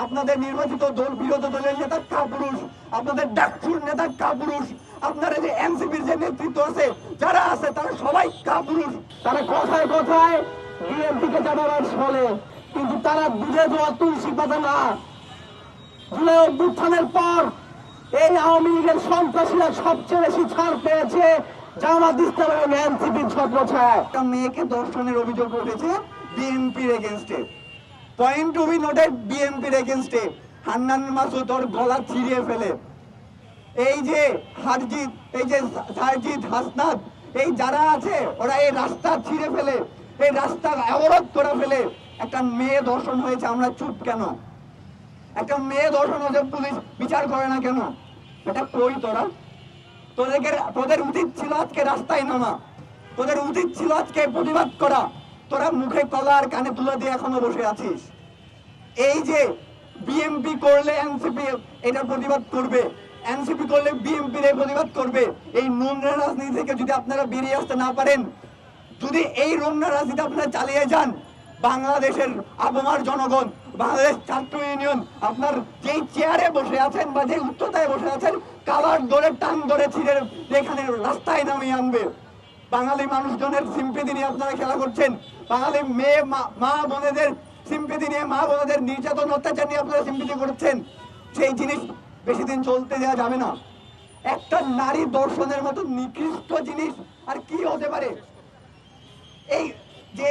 আপনাদের নির্বাচিত দল বিরোধী দলের নেতা কাপুরুষ, আপনাদের ডাকসুর নেতা কাপুরুষ, আপনারা যে এনসিপির যে নেতৃত্ব আছে যারা আছে তারা সবাই কাপুরুষ। তারা কথায় কথায় বিএনপিকে জানাবার ফলে, কিন্তু তারা বুঝে যাওয়া তুলসী পাতা না। জুলাই অভ্যুত্থানের পর এই আওয়ামী লীগের সন্ত্রাসীরা সবচেয়ে বেশি ছাড় পেয়েছে জামাত ইসলাম এবং এনসিপির ছত্রছায়ায়। একটা মেয়েকে ধর্ষণের অভিযোগ উঠেছে বিএনপির এগেনস্টে, পয়েন্ট টু বি নোটেড, বিএনপির এগেনস্টে। হান্নান মাসুদ ওর গলা ছিঁড়িয়ে ফেলে, এই যে হারজিত, এই যে সারজিৎ, হাসনাত, এই যারা আছে ওরা এই রাস্তা ছিঁড়ে ফেলে, এই রাস্তা অবরোধ করে ফেলে। একটা মেয়ে ধর্ষণ হয়েছে, আমরা চুপ কেন? একটা মেয়ে ধর্ষণ হয়েছে, পুলিশ বিচার করে না কেন? এটা কই তোরা? তোদের উচিত ছিল আজকে রাস্তায় নামা, তোদের উচিত ছিল আজকে প্রতিবাদ করা। তোরা মুখে কলা আর কানে তুলে দিয়ে এখনো বসে আছিস। এই যে বিএনপি করলে এনসিপি এটার প্রতিবাদ করবে, এনসিপি করলে বিএনপির এই প্রতিবাদ করবে। এই নোংরা রাজনীতি থেকে যদি আপনারা বেরিয়ে আসতে না পারেন, যদি এই নোংরা রাজনীতি আপনারা চালিয়ে যান, বাংলাদেশের আবহাওয়ার জনগণ, বাংলাদেশ ছাত্র ইউনিয়ন আপনার যেই চেয়ারে বসে আছেন বা যে উচ্চতায় বসে আছেন, কালার ধরে টান ধরে ছিঁড়ে এখানে রাস্তায় নামিয়ে আনবে। বাঙালি মানুষজনের সিম্পেথি নিয়ে আপনারা খেলা করছেন, বাঙালি মেয়ে মা বোনেদের সিম্পেথি নিয়ে, মা বোনেদের নির্যাতন অত্যাচার নিয়ে আপনারা সিম্পেথি করছেন। সেই জিনিস বেশি দিন চলতে দেওয়া যাবে না। একটা নারী দর্শনের মতো নিকৃষ্ট জিনিস আর কি হতে পারে? এই যে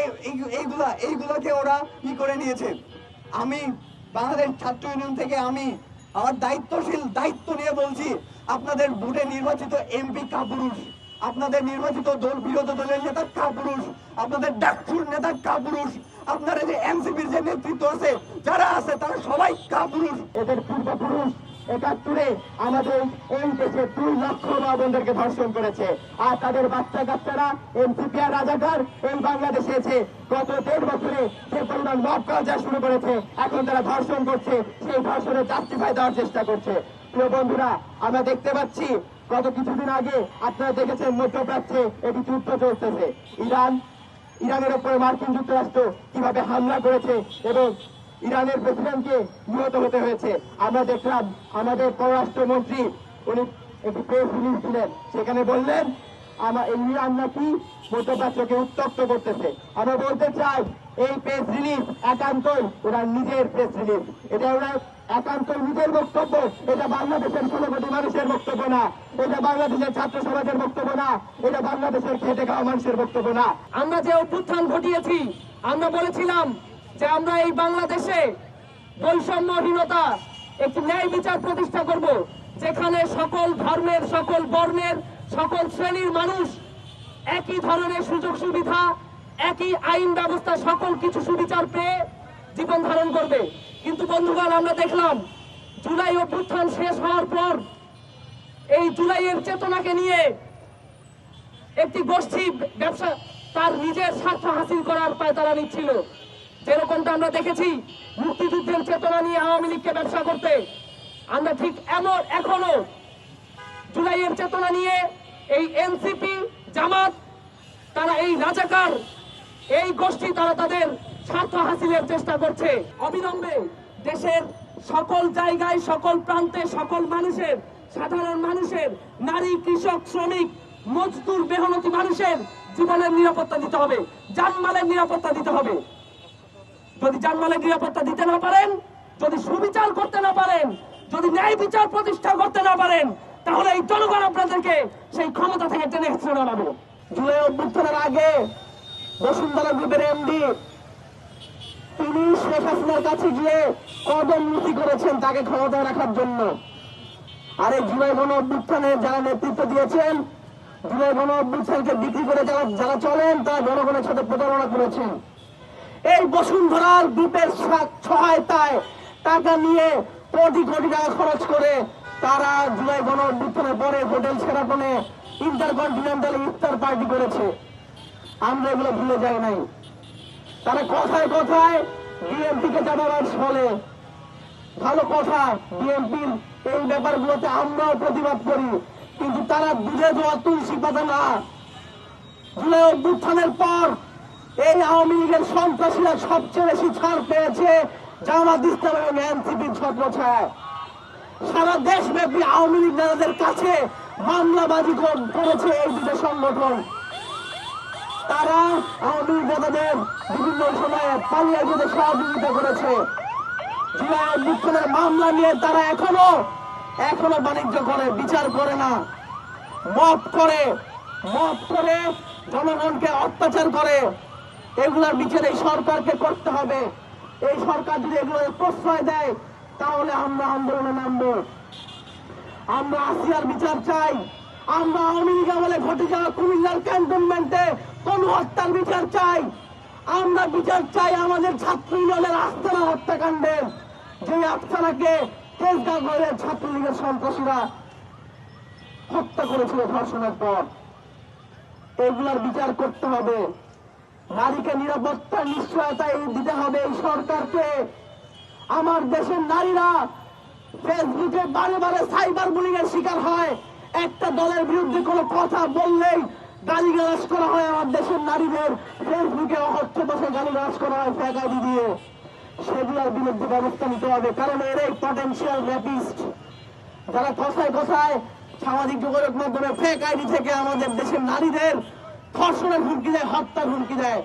এইগুলাকে ওরা কি করে নিয়েছে। আমি বাংলাদেশ ছাত্র ইউনিয়ন থেকে আমি আমার দায়িত্ব নিয়ে বলছি, আপনাদের ভোটে নির্বাচিত এমপি কাপুরুষ, আপনাদের নির্বাচিত দল বিরোধী দলের নেতা কাপুরুষ, আপনাদের ডাকসুর নেতা কাপুরুষ, আপনারা যে এনসিপির যে নেতৃত্ব আছে যারা আছে তারা সবাই কাপুরুষ। এদের পূর্বপুরুষ ৭১-এ আমাদের এই দেশে ২ লক্ষ মা বোনদেরকে ধর্ষণ করেছে, আর তাদের বাচ্চা কাচ্চারা এনসিপি আর রাজাকার এই বাংলাদেশে এসে গত ১.৫ বছরে যে পরিমাণ মব কালচার শুরু করেছে, এখন তারা ধর্ষণ করছে, সেই ধর্ষণের জাস্টিফাই দেওয়ার চেষ্টা করছে। প্রিয় বন্ধুরা, আমরা দেখতে পাচ্ছি গত কিছুদিন আগে আপনারা দেখেছেন মধ্যপ্রাচ্যে একটি যুদ্ধ চলতেছে। ইরানের উপরে মার্কিন যুক্তরাষ্ট্র কিভাবে হামলা করেছে এবং ইরানের প্রেসিডেন্টকে নিহত হতে হয়েছে। আমরা দেখলাম আমাদের পররাষ্ট্রমন্ত্রী উনি একটি প্রেস রিলিজ দিলেন, সেখানে বললেন ইরান নাকি মধ্যপ্রাচ্যকে উত্তপ্ত করতেছে। আমরা বলতে চাই এই প্রেস রিলিজ একান্তই ওরা নিজের প্রেস রিলিজ, এটা ওরা একান্তই নিজের বক্তব্য, এটা বাংলাদেশের ১৬ কোটি মানুষের বক্তব্য না, এটা বাংলাদেশের ছাত্র সমাজের বক্তব্য না, এটা বাংলাদেশের খেটে খাওয়া মানুষের বক্তব্য না। আমরা যে অভ্যুত্থান ঘটিয়েছি, আমরা বলেছিলাম যে আমরা এই বাংলাদেশে বৈষম্যহীনতা একটি ন্যায় বিচার প্রতিষ্ঠা করব, যেখানে সকল ধর্মের, সকল বর্ণের, সকল শ্রেণীর মানুষ একই ধরনের সুযোগ সুবিধা, একই আইন ব্যবস্থা, সকল কিছু সুবিচার পেয়ে জীবন ধারণ করবে। কিন্তু বন্ধুগণ, আমরা দেখলাম জুলাই অভ্যুত্থান শেষ হওয়ার পর এই জুলাইয়ের চেতনাকে নিয়ে একটি গোষ্ঠী ব্যবসা তার নিজের স্বার্থ হাসিল করার পায় তারা নিচ্ছিল। যেরকমটা আমরা দেখেছি মুক্তিযুদ্ধের চেতনা নিয়ে আওয়ামী লীগকে ব্যবসা করতে, আমরা ঠিক এখনো জুলাইয়ের চেতনা নিয়ে এই এনসিপি, জামাত, তারা এই রাজাকার, এই গোষ্ঠী তারা তাদের স্বার্থ হাসিলের চেষ্টা করছে। অবিলম্বে দেশের সকল জায়গায়, সকল প্রান্তে, সকল মানুষের, সাধারণ মানুষের, নারী, কৃষক, শ্রমিক, মজদুর, মেহনতি মানুষের জীবনের নিরাপত্তা দিতে হবে, জানমালের নিরাপত্তা দিতে হবে। যদি জানমালের নিরাপত্তা দিতে না পারেন, যদি সুবিচার করতে না পারেন, যদি ন্যায় বিচার প্রতিষ্ঠা করতে না পারেন, তাহলে এই জনগণ আপনাদেরকে সেই ক্ষমতা থেকে টেনে হেঁচড়ে নামাবে। জুলাই অভ্যুত্থানের আগে বসুন্ধরা গ্রুপের এমডি তিনি শেখ হাসিনার কাছে গিয়ে কদম নীতি করেছেন তাকে ক্ষমতায় রাখার জন্য। আর এই জুলাই গণ অভ্যুত্থানে যারা নেতৃত্ব দিয়েছেন, জুলাই গণ অভ্যুত্থানকে বিক্রি করে যারা চলেন, তারা জনগণের সাথে প্রতারণা করেছেন। এই বসুন্ধরার গ্রুপের সহায়তায় টাকা নিয়ে কোটি কোটি টাকা খরচ করে তারা জুলাই গণ অভ্যুত্থানের পরে হোটেল সেরাটনে ইন্টারকন্টিনেন্টাল ইফতার পার্টি করেছে। আমরা এগুলো ভুলে যাই নাই। তারা কথায় কথায় বিএনপিকে জানাবার ফলে, ভালো কথা, বিএনপির এই ব্যাপারগুলোতে আমরাও প্রতিবাদ করি, কিন্তু তারা বুঝে যাওয়া তুলসী পাতা না। জুলাই অভ্যুত্থানের পর এই আওয়ামী লীগের সন্ত্রাসীরা সবচেয়ে বেশি ছাড় পেয়েছে জামাত ইসলাম এবং এনসিপির ছত্রছায়ায় সারা দেশব্যাপী আওয়ামী লীগ নেতাদের কাছে মামলাবাজি করেছে এই দুটো সংগঠন। তারা আওয়ামী লীগ নেতাদের বিভিন্ন সময়ে পালিয়ে যেতে সহযোগিতা করেছে। জুলাই অভ্যুত্থানের মামলা নিয়ে তারা এখনো বাণিজ্য করে, বিচার করে না, মব করে জনগণকে অত্যাচার করে। এগুলোর বিচার এই সরকারকে করতে হবে। এই সরকার যদি এগুলো প্রশ্রয় দেয় তাহলে আমরা আন্দোলনে নামবো। আমরা আসিয়ার বিচার চাই। আমরা আওয়ামী লীগ আমলে ঘটে যাওয়া কুমিল্লার ক্যান্টনমেন্টে কোন হত্যার বিচার চাই। আমরা বিচার চাই আমাদের ছাত্র ইউনিয়নের আস্তানা হত্যাকাণ্ডের, যে আস্তানাকে তেজগাঁ করে ছাত্রলীগের সন্ত্রাসীরা হত্যা করেছিল ধর্ষণের পর। এগুলার বিচার করতে হবে। নারীকে নিরাপত্তার নিশ্চয়তা দিতে হবে এই সরকারকে। আমার দেশের নারীরা ফেসবুকে বারে বারে সাইবার বুলিং এর শিকার হয়। একটা দলের বিরুদ্ধে কোনো কথা বললেই গালিগালাজ করা হয়। আমার দেশের নারীদের ফেসবুকে অকথ্য ভাষায় গালিগালাজ করা হয় ফেক আইডি দিয়ে। সেগুলোর বিরুদ্ধে ব্যবস্থা নিতে হবে, কারণ এরাই পটেনশিয়াল রেপিস্ট, যারা কথায় সামাজিক যোগাযোগ মাধ্যমে ফেক আইডি থেকে আমাদের দেশের নারীদের ধর্ষণের হুমকি দেয়, হত্যার হুমকি দেয়।